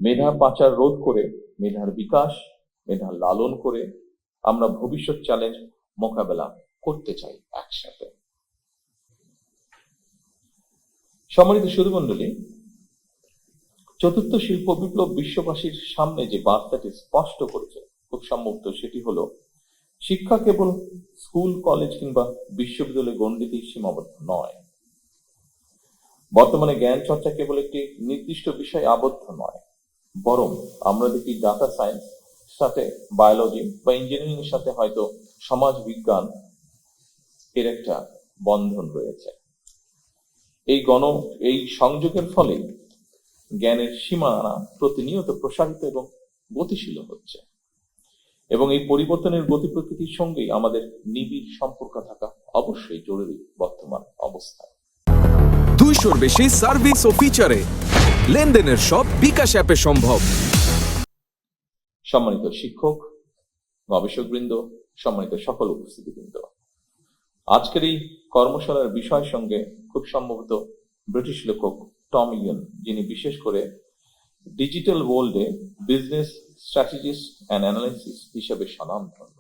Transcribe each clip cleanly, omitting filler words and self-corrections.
মেধা পাচার রোধ করে, মেধার বিকাশ, মেধা লালন করে আমরা ভবিষ্যৎ চ্যালেঞ্জ মোকাবেলা করতে চাই একসাথে। সম্মানিত সুধীমণ্ডলী, চতুর্থ শিল্প বিপ্লব বিশ্ববাসীর সামনে যে বার্তাটি স্পষ্ট করেছে, খুব সম্ভবত সেটি হলো শিক্ষা কেবল স্কুল, কলেজ কিংবা বিশ্ববিদ্যালয়ে গণ্ডিতেই সীমাবদ্ধ নয়। বর্তমানে জ্ঞান চর্চা কেবল একটি নির্দিষ্ট বিষয় আবদ্ধ নয়, বরং আমরা দেখি ডাটা সায়েন্স সাথে বায়োলজি বা ইঞ্জিনিয়ারিং এর সাথে হয়তো সমাজ বিজ্ঞান এর একটা বন্ধন রয়েছে। এই সংযোগের ফলে জ্ঞানের সীমানা প্রতিনিয়ত প্রসারিত এবং গতিশীল হচ্ছে, এবং এই পরিবর্তনের গতি প্রকৃতির সঙ্গেই আমাদের নিবিড় সম্পর্ক থাকা অবশ্যই জরুরি বর্তমান অবস্থায়। 200-র বেশি সার্ভিস ও ফিচারে লেনদেনের সব বিকাশ অ্যাপে সম্ভব। সম্মানিত শিক্ষক, গবেষকবৃন্দ, সম্মানিত সকল উপস্থিতিবৃন্দ, আজকের এই কর্মশালার বিষয়ের সঙ্গে খুব সম্ভবত ব্রিটিশ লেখক টম ইয়ন, যিনি বিশেষ করে ডিজিটাল ওয়ার্ল্ডে বিজনেস স্ট্র্যাটেজিস্ট অ্যান্ড অ্যানালাইসিস হিসেবে স্বনামধন্য,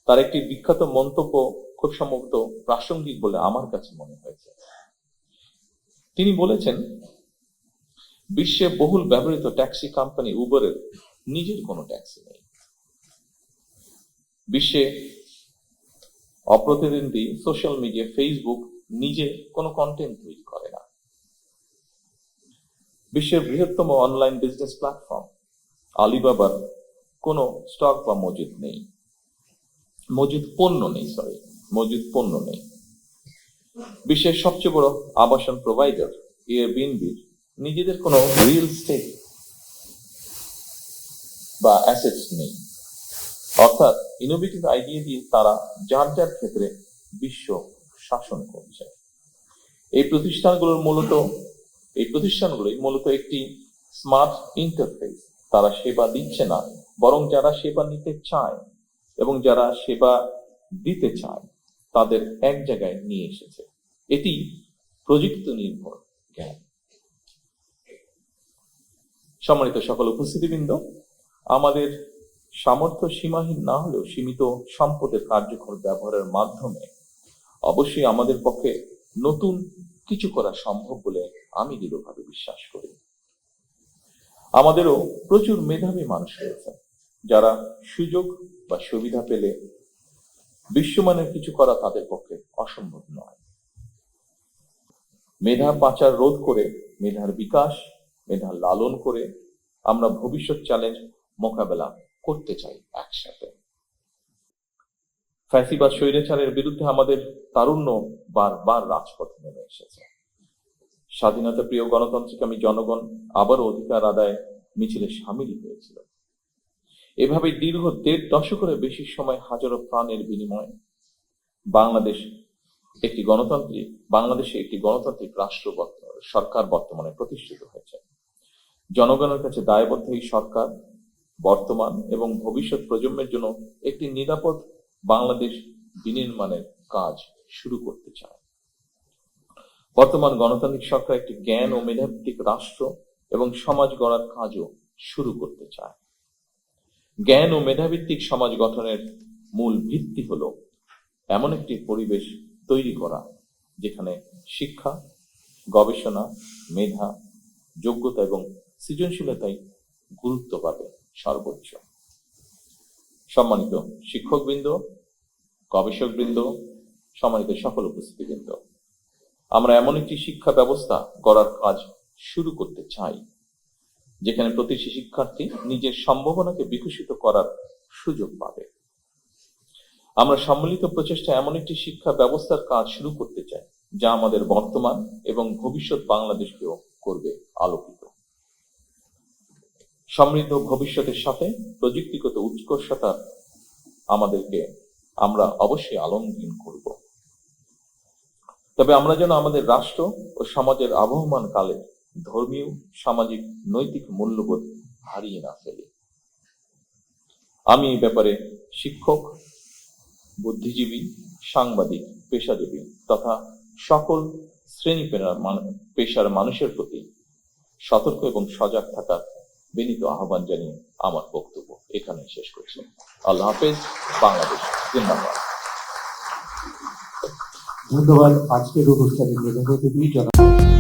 তার একটি বিখ্যাত মন্তব্য খুব সম্ভবত প্রাসঙ্গিক বলে আমার কাছে মনে হয়েছে। তিনি বলেছেন, বিশ্বে বহুল ব্যবহৃত ট্যাক্সি কোম্পানি উবারের নিজের কোনো ট্যাক্সি নেই। বিশ্বে অপ্রতিদ্বন্দ্বী সোশ্যাল মিডিয়া ফেসবুক নিজে কোনো কন্টেন্ট তৈরি করে না। বিশ্বের বৃহত্তম অনলাইন বিজনেস প্ল্যাটফর্ম আলিবাবার কোনো স্টক বা মজুদ পণ্য নেই। বিশ্বের সবচেয়ে বড় আবাসন প্রোভাইডার এয়ারবিএনবির নিজেদের কোনো রিয়েল এস্টেট বা অ্যাসেটস নেই। অর্থাৎ ইনোভেটিভ আইডিয়া দিয়ে তারা যার যার ক্ষেত্রে বিশ্ব শাসন করছে। এই প্রতিষ্ঠানগুলোই মূলত একটি স্মার্ট ইন্টারফেস। তারা সেবা দিচ্ছে না, বরং যারা সেবা নিতে চায় এবং যারা সেবা দিতে চায় তাদের এক জায়গায় নিয়ে এসেছে। এটি প্রযুক্তি নির্ভর জ্ঞান। সম্মানিত সকল উপস্থিতিবৃন্দ, আমাদের সামর্থ্য সীমাহীন না হলেও সীমিত সম্পদের কার্যকর ব্যবহারের মাধ্যমে অবশ্যই আমাদের পক্ষে নতুন কিছু করা সম্ভব বলে আমি দৃঢ়ভাবে বিশ্বাস করি। আমাদেরও প্রচুর মেধাবী মানুষ রয়েছে যারা সুযোগ বা সুবিধা পেলে বিশ্বমানের কিছু করা তাদের পক্ষে অসম্ভব নয়। মেধা পাচার রোধ করে, মেধার বিকাশ, মেধা লালন করে আমরা ভবিষ্যৎ চ্যালেঞ্জ মোকাবেলা করতে চাই একসাথে। ফ্যাসিবাদ স্বৈরাচারের বিরুদ্ধে আমাদের তারুণ্য বারবার রাজপথে নেমে এসেছে। স্বাধীনতা প্রিয় গণতন্ত্রকামী জনগণ আবারও অধিকার আদায় মিছিলে সামিল হয়েছিল। এভাবে দীর্ঘ 1.5 দশকের বেশি সময় হাজারো প্রাণের বিনিময়ে বাংলাদেশে একটি গণতান্ত্রিক রাষ্ট্র সরকার বর্তমানে প্রতিষ্ঠিত হয়েছে। জনগণের কাছে দায়বদ্ধ এই সরকার বর্তমান এবং ভবিষ্যৎ প্রজন্মের জন্য একটি নিরাপদ বাংলাদেশ বিনির্মাণের কাজ শুরু করতে চায়। বর্তমান গণতান্ত্রিক সরকার একটি জ্ঞান ও মেধাভিত্তিক রাষ্ট্র এবং সমাজ গড়ার কাজও শুরু করতে চায়। জ্ঞান ও মেধাভিত্তিক সমাজ গঠনের মূল ভিত্তি হলো এমন একটি পরিবেশ তৈরি করা যেখানে শিক্ষা, গবেষণা, মেধা, যোগ্যতা এবং সৃজনশীলতাই গুরুত্ব পাবে সর্বোচ্চ। সম্মানিত শিক্ষকবৃন্দ, গবেষকবৃন্দ, সম্মানিত সকল উপস্থিতিবৃন্দ, আমরা এমন একটি শিক্ষা ব্যবস্থা গড়ার কাজ শুরু করতে চাই যেখানে প্রতিটি শিক্ষার্থী নিজের সম্ভাবনাকে বিকশিত করার সুযোগ পাবে। আমরা সম্মিলিত প্রচেষ্টা এমন একটি শিক্ষা ব্যবস্থার কাজ শুরু করতে চাই যা আমাদের বর্তমান এবং ভবিষ্যৎ বাংলাদেশকেও করবে আলোকিত। সমৃদ্ধ ভবিষ্যতের সাথে প্রযুক্তিগত উৎকর্ষতা আমরা অবশ্যই আলম্বন করব। তবে আমরা যেন আমাদের রাষ্ট্র ও সমাজের আবহমান কালে ধর্মীয়, সামাজিক, নৈতিক মূল্যবোধ হারিয়ে না ফেলি। আমি এই ব্যাপারে শিক্ষক, বুদ্ধিজীবী, সাংবাদিক, পেশাজীবী তথা সকল শ্রেণী পেশার মানুষের প্রতি সতর্ক এবং সজাগ থাকার বিনীত আহ্বান জানিয়ে আমার বক্তব্য এখানেই শেষ করছি। আল্লাহ হাফেজ। বাংলাদেশ জিন্দাবাদ। ধন্যবাদ। আজকের অনুষ্ঠানে প্রধান অতিথি জনাব